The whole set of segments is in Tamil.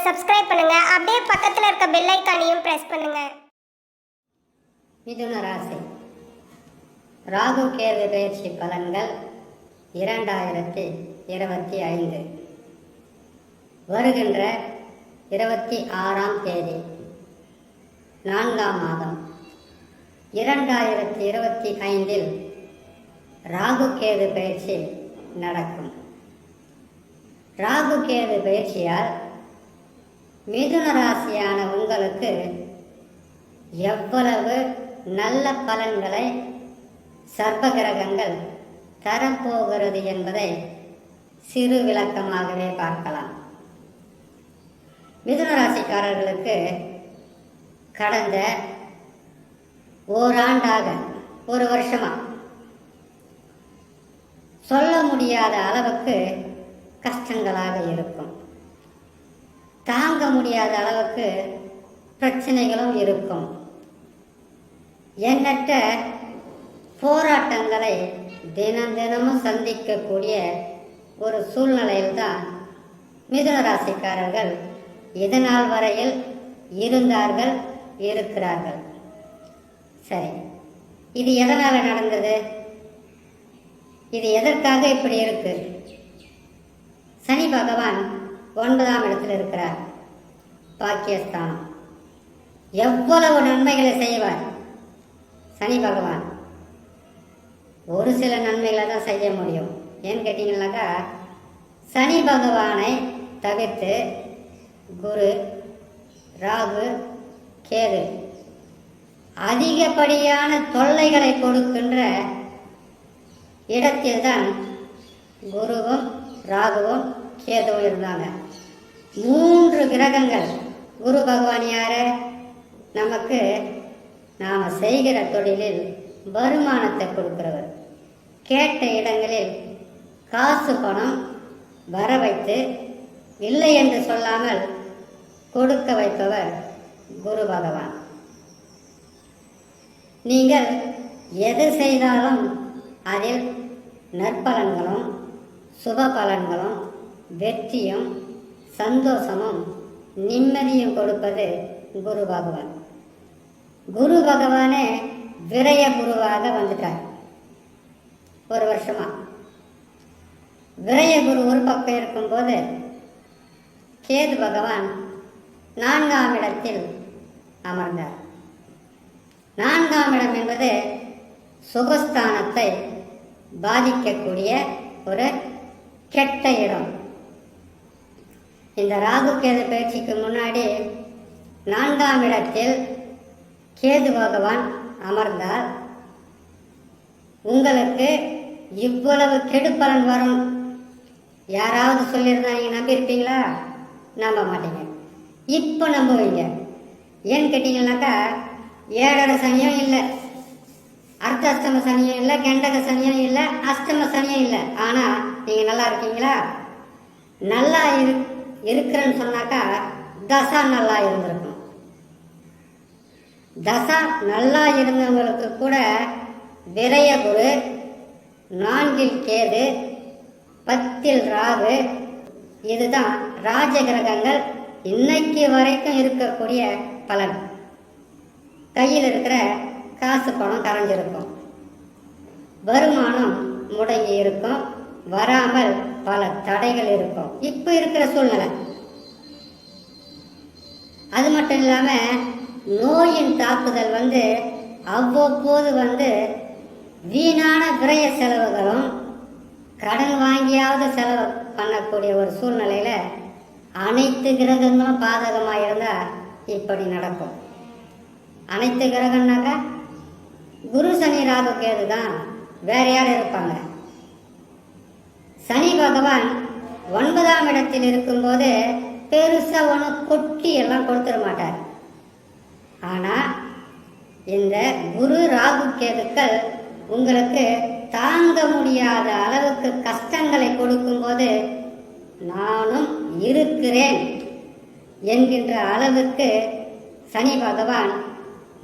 சப்ஸ்கிரைப் பண்ணுங்க. அப்படியே பக்கத்துல இருக்க பெல் ஐகானையும் பிரஸ் பண்ணுங்க. மிதுன ராசி ராகு கேது பயிற்சி பலன்கள் 2025 வருகின்ற 26ஆம் தேதி 4ஆம் மாதம் 2025 ராகு கேது பயிற்சி நடக்கும். ராகு கேது பயிற்சியால் மிதுன ராசியான உங்களுக்கு எவ்வளவு நல்ல பலன்களை சர்ப்ப கிரகங்கள் தரப்போகிறது என்பதை சிறு விளக்கமாகவே பார்க்கலாம். மிதுன ராசிக்காரர்களுக்கு கடந்த ஓராண்டாக ஒரு வருஷமா சொல்ல முடியாத அளவுக்கு கஷ்டங்களாக இருக்கும். தாங்க முடியாத அளவுக்கு பிரச்சனைகளும் இருக்கும். எண்ணற்ற போராட்டங்களை தினமும் சந்திக்கக்கூடிய ஒரு சூழ்நிலையில்தான் மிதுன ராசிக்காரர்கள் இதனால் வரையில் இருந்தார்கள், இருக்கிறார்கள். சரி, இது எதனால் நடந்தது? இது எதற்காக இப்படி இருக்கு? சனி பகவான் 9ஆம் இடத்தில் இருக்கிறார், பாக்கியஸ்தானம். எவ்வளவு நன்மைகளை செய்வார் சனி பகவான்? ஒரு சில நன்மைகளை தான் செய்ய முடியும். ஏன்னு கேட்டீங்கன்னாக்கா, சனி பகவானை தவிர்த்து குரு, ராகு, கேது அதிகப்படியான தொல்லைகளை கொடுக்கின்ற இடத்தில்தான் குருவும் ராகுவும் கேதுவும் இருந்தாங்க. 3 கிரகங்கள். குரு பகவான் யாரு? நமக்கு நாம் செய்கிற தொழிலில் வருமானத்தை கொடுக்கிறவர். கேட்ட இடங்களில் காசு பணம் வர வைத்து இல்லை என்று சொல்லாமல் கொடுக்க வைப்பவர் குரு பகவான். நீங்கள் எது செய்தாலும் அதில் நற்பலன்களும் சுப பலன்களும் வெற்றியும் சந்தோஷமும் நிம்மதியும் கொடுப்பது குரு பகவான். குரு பகவானே விரய குருவாக வந்துட்டார். ஒரு வருஷமா விரய குரு ஒரு பக்கம் இருக்கும்போது கேது பகவான் 4ஆம் இடத்தில் அமர்ந்தார். 4ஆம் இடம் என்பது சுகஸ்தானத்தை பாதிக்கக்கூடிய ஒரு கெட்ட இடம். இந்த ராகு கேது பயிற்சிக்கு முன்னாடி 4ஆம் இடத்தில் கேது பகவான் அமர்ந்தால் உங்களுக்கு இவ்வளவு கெடுபலன் வரும் யாராவது சொல்லியிருந்தா நீங்கள் நம்பியிருப்பீங்களா? நம்ப மாட்டீங்க. இப்போ நம்புவீங்க. ஏன்னு கேட்டீங்கன்னாக்கா, 7 சனியும் இல்லை, அர்த்தாஷ்டம சனியும் இல்லை, கண்டக சனியும் இல்லை, அஷ்டம சனியும் இல்லை. ஆனால் நீங்கள் நல்லா இருக்கீங்களா? நல்லா இருக்கிறேன்னு சொன்னாக்கா தசா நல்லா இருந்திருக்கும். தசா நல்லா இருந்தவங்களுக்கு கூட விரய குரு, 4இல் கேது, 10இல் ராகு, இதுதான் ராஜ கிரகங்கள் இன்னைக்கு வரைக்கும் இருக்கக்கூடிய பலன். கையில் இருக்கிற காசு பணம் கரைஞ்சிருக்கும், வருமானம் முடங்கி இருக்கும், வராமல் பல தடைகள் இருக்கும். இப்போ இருக்கிற சூழ்நிலை. அது மட்டும் இல்லாமல் நோயின் தாக்குதல் அவ்வப்போது வீணான விரய செலவுகளும் கடன் வாங்கியாவது செலவு பண்ணக்கூடிய ஒரு சூழ்நிலையில் அனைத்து கிரகங்களும் பாதகமாக இருந்தால் இப்படி நடக்கும். அனைத்து கிரகம்னாக்கா குரு சனி ராகு கேது தான், வேற யார் இருப்பாங்க? சனி பகவான் 9ஆம் இடத்தில் இருக்கும்போது பெருசாக ஒன்றும் கொட்டி எல்லாம் கொடுத்துட மாட்டார். ஆனால் இந்த குரு ராகு கேதுக்கள் உங்களுக்கு தாங்க முடியாத அளவுக்கு கஷ்டங்களை கொடுக்கும்போது நானும் இருக்கிறேன் என்கின்ற அளவுக்கு சனி பகவான்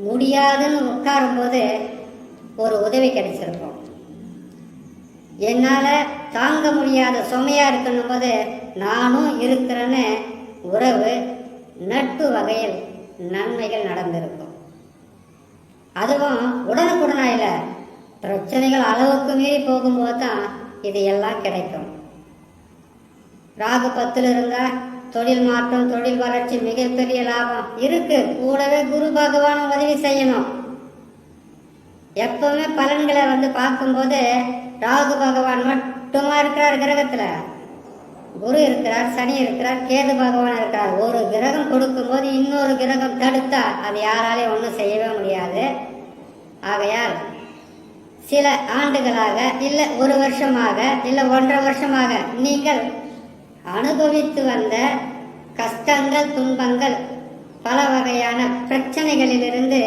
முடியாதுன்னு உட்காரும்போது ஒரு உதவி கிடைச்சிருக்கும். என்னால் தாங்க முடியாத சுமையாக இருக்கணும் போது நானும் இருக்கிறேன்னு உறவு நட்பு வகையில் நன்மைகள் நடந்திருக்கும். அதுவும் உடனுக்குடனா இல்லை, பிரச்சனைகள் அளவுக்கு மீறி போகும்போது தான் இது எல்லாம் கிடைக்கும். ராகு 10ல் இருந்தால் தொழில் மாற்றம், தொழில் வளர்ச்சி, மிகப்பெரிய லாபம் இருக்கு. கூடவே குரு பகவானும் உதவி செய்யணும். எப்பவுமே பலன்களை பார்க்கும்போது ராகு பகவான் மட்டுமா இருக்கிறார் கிரகத்துல. குரு இருக்கிறார், சனி இருக்கிறார், கேது பகவான் இருக்கிறார். ஒரு கிரகம் கொடுக்கும்போது இன்னொரு கிரகம் தடுத்தா அது யாராலையும் ஒன்றும் செய்யவே முடியாது. ஆகையால் சில ஆண்டுகளாக இல்லை 1 வருஷமாக இல்லை 1.5 வருஷமாக நீங்கள் அனுபவித்து வந்த கஷ்டங்கள், துன்பங்கள், பல வகையான பிரச்சனைகளிலிருந்து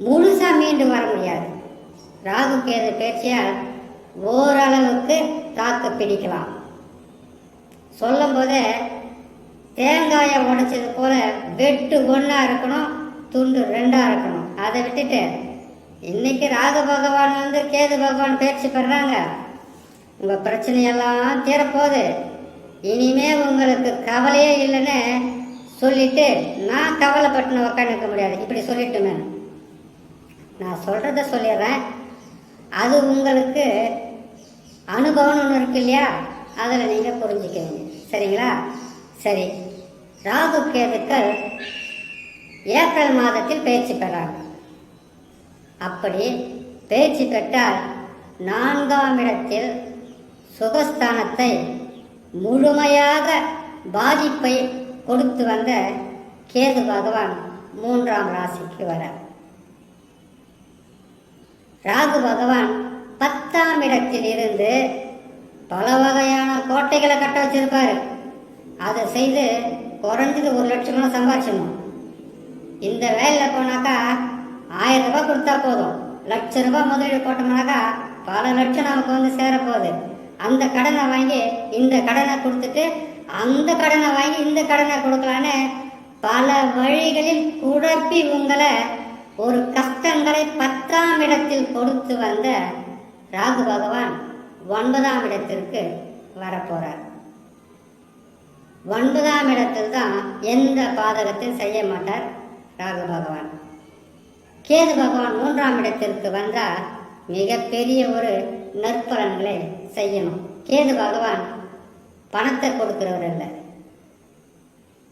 முழுசா மீண்டு வர முடியாது. ராகு கேது பேச்சியால் ஓரளவுக்கு தாக்கு பிடிக்கலாம். சொல்லும் போதே தேங்காயை உடைச்சது போல வெட்டு 1 இருக்கணும், துண்டு 2 இருக்கணும். அதை விட்டுட்டு இன்னைக்கு ராகு பகவான் கேது பகவான் பேச்சு பெறாங்க. உங்க பிரச்சனையெல்லாம் தீரப்போகுது. இனிமே உங்களுக்கு கவலையே இல்லைன்னு சொல்லிட்டு நான் கவலைப்பட்டுன்னு உக்காந்துக்க முடியாது. இப்படி சொல்லிட்டுமே நான் சொல்றத சொல்லிடுறேன். அது உங்களுக்கு அனுபவம்னு ஒன்று இருக்கு இல்லையா, அதில் நீங்கள் புரிஞ்சுக்குவீங்க. சரிங்களா? சரி, ராகு கேதுக்கள் ஏப்ரல் மாதத்தில் பயிற்சி பெறாங்க. அப்படி பயிற்சி பெற்றால் 4ஆம் இடத்தில் சுகஸ்தானத்தை முழுமையாக பாதிப்பை கொடுத்து வந்த கேது பகவான் 3ஆம் ராசிக்கு வர, ராகு பகவான் 10ஆம் இடத்தில் இருந்து பல வகையான கோட்டைகளை கட்ட வச்சிருப்பாரு. அதை செய்து குறைஞ்சது 1 லட்சம் சம்பாதிச்சணும். இந்த வேலையில் போனாக்கா 1000 ரூபாய் கொடுத்தா போதும். ₹1,00,000 முதலீடு போட்டோம்னாக்கா பல லட்சம் நமக்கு சேரப்போகுது. அந்த கடனை வாங்கி இந்த கடனை கொடுத்துட்டு அந்த கடனை வாங்கி இந்த கடனை கொடுக்கலான்னு பல வழிகளில் குழப்பி உங்களை ஒரு கஷ்டங்களை 10ஆம் இடத்தில் கொடுத்து வந்த ராகு பகவான் 9ஆம் இடத்திற்கு வரப்போறார். 9ஆம் இடத்தில் தான் எந்த பாதகத்தையும் செய்ய மாட்டார் ராகு பகவான். கேது பகவான் 3ஆம் இடத்திற்கு வந்தால் மிகப்பெரிய ஒரு நற்பலன்களை செய்யணும். கேது பகவான் பணத்தை கொடுக்கிறவர் இல்லை.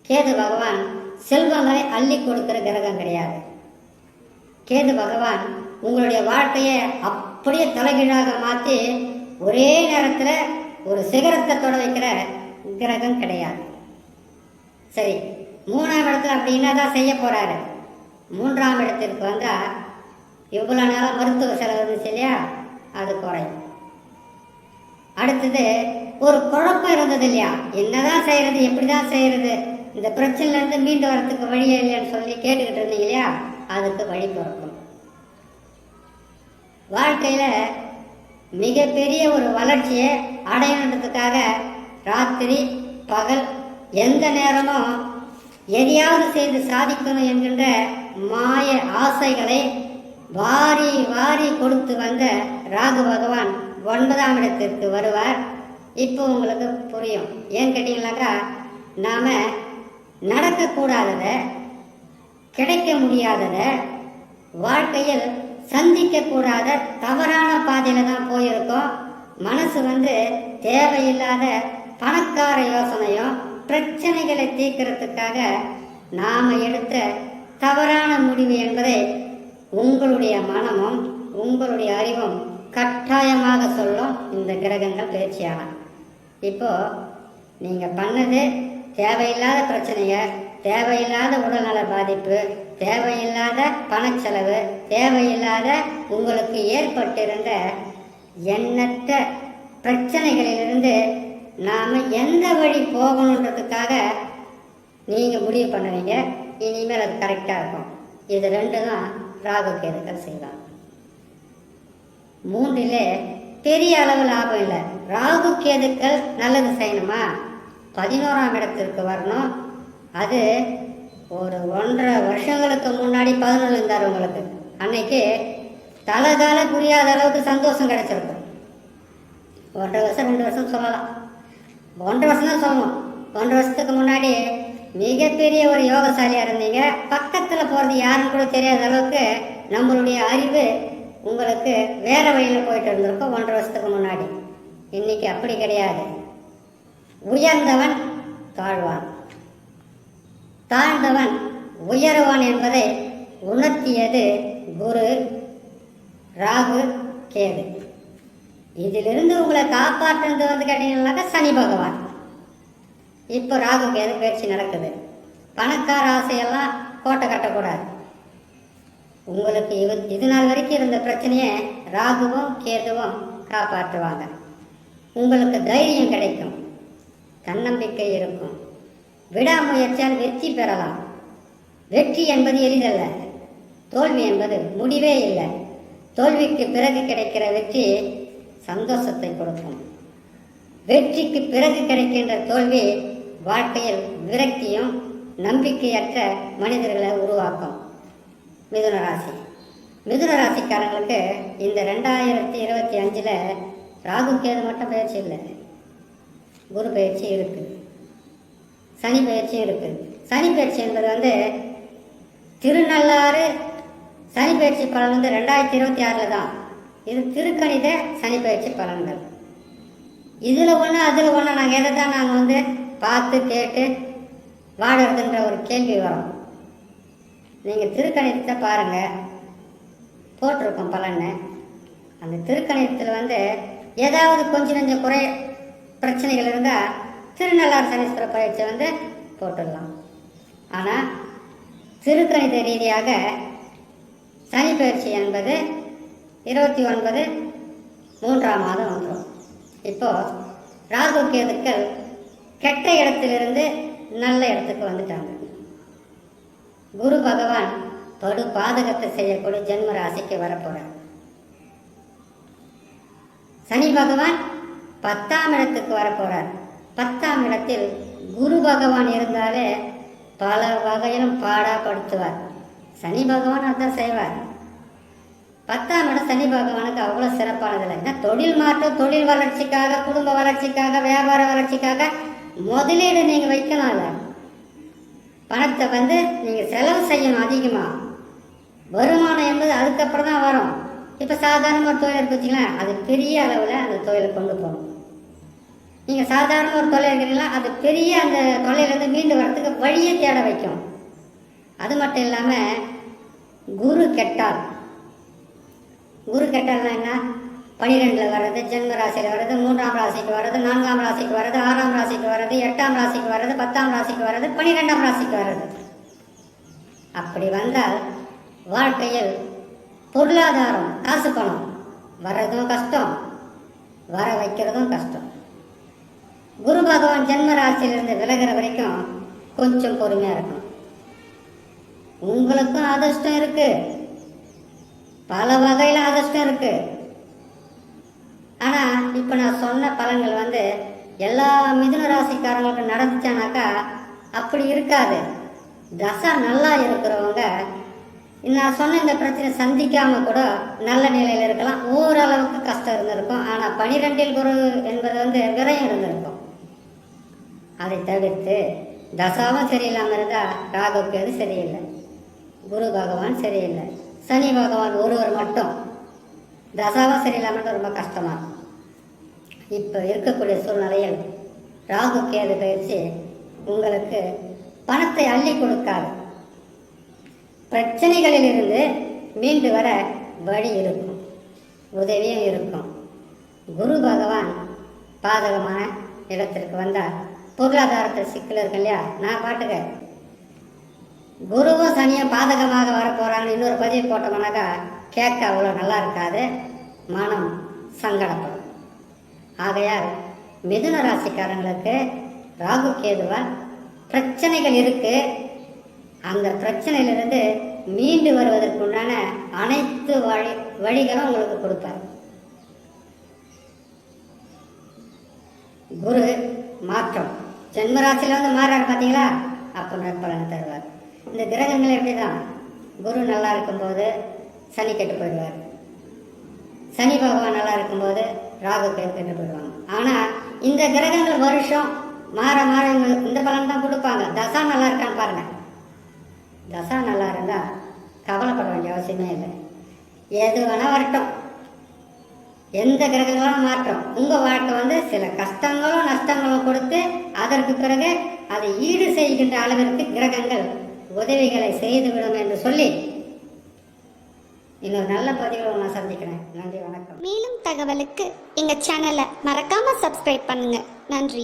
கேது பகவான் செல்வங்களை அள்ளி கொடுக்கிற கிரகம் கிடையாது. கேது பகவான் உங்களுடைய வாழ்க்கையை அப்படியே தலைகீழாக மாற்றி ஒரே நேரத்தில் ஒரு சிகரத்தை தொட வைக்கிற கிரகம் கிடையாது. சரி, 3ஆம் இடத்துல அப்படி என்னதான் செய்ய போறாரு? 3ஆம் இடத்திற்கு வந்தால் இவ்வளோ நேரம் மருத்துவ செலவு இருந்துச்சு இல்லையா, அது குறையும். அடுத்தது ஒரு குழப்பம் இருந்தது இல்லையா, என்னதான் செய்யறது, எப்படிதான் செய்யறது, இந்த பிரச்சனையிலேருந்து மீண்டு வரத்துக்கு வழியே இல்லைன்னு சொல்லி கேட்டுக்கிட்டு இருந்தீங்க இல்லையா, அதுக்கு வழி பிறக்கும். வாழ்க்கையில் மிகப்பெரிய ஒரு வளர்ச்சியை அடையணுன்றதுக்காக ராத்திரி பகல் எந்த நேரமும் எதையாவது செய்து சாதிக்கணும் என்கின்ற மாய ஆசைகளை வாரி வாரி கொடுத்து வந்த ராகு பகவான் 9ஆம் இடத்திற்கு வருவார். இப்போ உங்களுக்கு புரியும். ஏன்னு கேட்டீங்கன்னாக்கா, நாம் நடக்கக்கூடாததை, கிடைக்க முடியாததை, வாழ்க்கையில் சந்திக்கக்கூடாத தவறான பாதையில் தான் போயிருக்கோம். மனசு தேவையில்லாத பணக்கார யோசனையும் பிரச்சனைகளை தீர்க்கிறதுக்காக நாம் எடுத்த தவறான முடிவு என்பதை உங்களுடைய மனமும் உங்களுடைய அறிவும் கட்டாயமாக சொல்லும். இந்த கிரகங்கள் பயிற்சியான இப்போ நீங்கள் பண்ணது தேவையில்லாத பிரச்சனைய, தேவையில்லாத உடல்நல பாதிப்பு, தேவையில்லாத பணச்செலவு, தேவையில்லாத உங்களுக்கு ஏற்பட்டிருந்த எண்ணற்ற பிரச்சனைகளிலிருந்து நாம் எந்த வழி போகணுன்றதுக்காக நீங்கள் முடிவு பண்ணுவீங்க. இனிமேல் அது கரெக்டாக இருக்கும். இது 2 தான் ராகு கேதுக்கள் செய்வாங்க. 3லே பெரிய அளவு லாபம் இல்லை. ராகு கேதுக்கள் நல்லது செய்யணுமா, 11ஆம் இடத்திற்கு வரணும். அது ஒரு 1.5 வருஷங்களுக்கு முன்னாடி 11 இருந்தார் உங்களுக்கு. அன்னைக்கு தலைகால புரியாத அளவுக்கு சந்தோஷம் கிடைச்சிருக்கும். 1.5 வருஷம் 2 வருஷம் சொல்லலாம், 1.5 வருஷம் தான் சொல்லணும். 1.5 வருஷத்துக்கு முன்னாடி மிகப்பெரிய ஒரு யோகசாலியாக இருந்தீங்க. பக்கத்தில் போகிறது யாருன்னு கூட தெரியாத அளவுக்கு நம்மளுடைய அறிவு உங்களுக்கு வேற வழியில் போயிட்டு இருந்திருக்கோம் 1.5 வருஷத்துக்கு முன்னாடி. இன்னைக்கு அப்படி கிடையாது. உயர்ந்தவன் தாழ்வான், தாழ்ந்தவன் உயருவான் என்பதை உணர்த்தியது குரு, ராகு, கேது. இதிலிருந்து உங்களை காப்பாற்றுறது கேட்டீங்கன்னாக்கா சனி பகவான். இப்போ ராகு கேது பயிற்சி நடக்குது. பணக்கார ஆசையெல்லாம் கோட்டை கட்டக்கூடாது. உங்களுக்கு இது நாள் வரைக்கும் இருந்த பிரச்சனையை ராகுவும் கேதுவும் காப்பாற்றுவாங்க. உங்களுக்கு தைரியம் கிடைக்கும், தன்னம்பிக்கை இருக்கும், விடாமுயற்சியால் வெற்றி பெறலாம். வெற்றி என்பது எளிதல்ல, தோல்வி என்பது முடிவே இல்லை. தோல்விக்கு பிறகு கிடைக்கிற வெற்றி சந்தோஷத்தை கொடுக்கும். வெற்றிக்கு பிறகு கிடைக்கின்ற தோல்வி வாழ்க்கையில் விரக்தியும் நம்பிக்கையற்ற மனிதர்களை உருவாக்கும். மிதுன ராசி, மிதுன ராசிக்காரங்களுக்கு இந்த 2025 ராகு கேது மட்டும் பயிற்சி இல்லை, குரு பயிற்சி இருக்குது, சனி பயிற்சி இருக்குது. சனி பயிற்சி என்பது திருநள்ளாறு சனி பயிற்சி பலன் 2026 தான். இது திருக்கணித சனி பயிற்சி பலன்கள். இதில் ஒன்று அதில் ஒன்று நாங்கள் எதை தான் நாங்கள் பார்த்து கேட்டு வாடுறதுன்ற ஒரு கேள்வி வரும். நீங்கள் திருக்கணிதத்தை பாருங்கள், போட்டிருக்கோம் பலன்னு. அந்த திருக்கணிதத்தில் ஏதாவது கொஞ்சம் நெஞ்சம் குறை பிரச்சனைகள் இருந்தால் திருநள்ளாறு சனீஸ்வர பயிற்சி போட்டுடலாம். ஆனால் திருக்கணித ரீதியாக சனி பயிற்சி என்பது 29 3ஆம் மாதம் வந்துடும். இப்போது ராகு கேதுக்கள் கெட்ட இடத்திலிருந்து நல்ல இடத்துக்கு வந்துட்டாங்க. குரு பகவான் படு பாதகத்தை செய்யக்கூடிய ஜென்ம ராசிக்கு வரப்போறார். சனி பகவான் 10ஆம் இடத்துக்கு வரப்போறார். 10ஆம் இடத்தில் குரு பகவான் இருந்தாலே பல வகையிலும் பாடாப்படுத்துவார். சனி பகவான் அதான் செய்வார். 10ஆம் இடம் சனி பகவானுக்கு அவ்வளோ சிறப்பானதில்லை. ஏன்னா தொழில் மாற்றம், தொழில் வளர்ச்சிக்காக, குடும்ப வளர்ச்சிக்காக, வியாபார வளர்ச்சிக்காக முதலீடு நீங்கள் வைக்கலாம்ல. பணத்தை நீங்கள் செலவு செய்யணும் அதிகமாக. வருமானம் என்பது அதுக்கப்புறம் தான் வரும். இப்போ சாதாரண ஒரு தொழில் இருக்கு வச்சுங்களேன், அது பெரிய அளவில் அந்த தொழிலை கொண்டு போகணும். நீங்கள் சாதாரண ஒரு தொழில் இருக்கிறீங்களா, அது பெரிய அந்த தொழிலேருந்து மீண்டு வரத்துக்கு வழியை தேட வைக்கும். அது மட்டும் இல்லாமல் குரு கெட்டால், குரு கெட்டால்னா என்ன, 12ல் வர்றது, ஜென்ம ராசியில் வர்றது, 3ஆம் ராசிக்கு வர்றது, 4ஆம் ராசிக்கு வர்றது, 6ஆம் ராசிக்கு வர்றது, 8ஆம் ராசிக்கு வர்றது, 10ஆம் ராசிக்கு வர்றது, 12ஆம் ராசிக்கு வர்றது. அப்படி வந்தால் வாழ்க்கையில் பொருளாதாரம், காசு பணம் வர்றதும் கஷ்டம், வர வைக்கிறதும் கஷ்டம். குரு பகவான் ஜென்ம ராசியிலிருந்து விலகிற வரைக்கும் கொஞ்சம் பொறுமையாக இருக்கணும். உங்களுக்கும் அதிர்ஷ்டம் இருக்கு, பல வகையில் அதிர்ஷ்டம் இருக்கு. ஆனால் இப்போ நான் சொன்ன பலன்கள் எல்லா மிதுன ராசிக்காரங்களுக்கு நடந்துச்சானாக்கா அப்படி இருக்காது. தசா நல்லா இருக்கிறவங்க நான் சொன்ன இந்த பிரச்சனை சந்திக்காமல் கூட நல்ல நிலையில் இருக்கலாம். ஓரளவுக்கு கஷ்டம் இருந்திருக்கும். ஆனால் 12ல் குரு என்பது விரயம் இருந்திருக்கும். அதை தவிர்த்து தசாவும் சரியில்லாமல் இருந்தால் ராகுக்கு அது சரியில்லை, குரு பகவான் சரியில்லை, சனி பகவான் ஒருவர் மட்டும் தசாவும் சரியில்லாமல் ரொம்ப கஷ்டமாக இருக்கும். இப்போ இருக்கக்கூடிய சூழ்நிலையில் ராகு கேது பயிற்சி உங்களுக்கு பணத்தை அள்ளி கொடுக்காது. பிரச்சனைகளிலிருந்து மீண்டு வர வழி இருக்கும், உதவியும் இருக்கும். குரு பகவான் பாதகமான இடத்திற்கு வந்தால் பொருளாதாரத்தில் சிக்கல் இருக்கு இல்லையா. நான் பாட்டுக்க குருவும் சனியும் பாதகமாக வரப்போகிறாங்கன்னு இன்னொரு பதிவு போட்டோம்னாக்கா கேட்க அவ்வளோ நல்லா இருக்காது, மனம் சங்கடப்படும். ஆகையால் மிதுன ராசிக்காரங்களுக்கு ராகு கேதுவால் பிரச்சனைகள் இருக்கு. அந்த பிரச்சனையிலிருந்து மீண்டு வருவதற்குண்டான அனைத்து வழிகளும் உங்களுக்கு கொடுப்பார். குரு மாற்றம் ஜென்மராசியில் மாறாரு பார்த்தீங்களா, அப்போ நற்பலன் தருவார். இந்த கிரகங்கள் எப்படி தான், குரு நல்லா இருக்கும்போது சனி கெட்டு போயிடுவார், சனி பகவான் நல்லா இருக்கும்போது ராகு கெட்டு போயிடுவாங்க. ஆனால் இந்த கிரகங்கள் வருஷம் மாற மாற இவங்க இந்த பலன் தான் கொடுப்பாங்க. தசா நல்லா இருக்கான்னு பாருங்க. தசா நல்லா இருந்தா கவலைப்பட வேண்டிய அவசியமே இல்லை. எது வேணா வரட்டும், எந்த கிரகங்களும் மாற்றம் உங்கள் வாழ்க்கை சில கஷ்டங்களும் நஷ்டங்களும் கொடுத்து அதற்கு பிறகு அதை ஈடு செய்கின்ற அளவிற்கு கிரகங்கள் உதவிகளை செய்துவிடும் என்று சொல்லி இன்னொரு நல்ல பதிவில் நான் சந்திக்கிறேன். நன்றி, வணக்கம். மேலும் தகவலுக்கு எங்கள் சேனலை மறக்காமல் சப்ஸ்கிரைப் பண்ணுங்கள். நன்றி.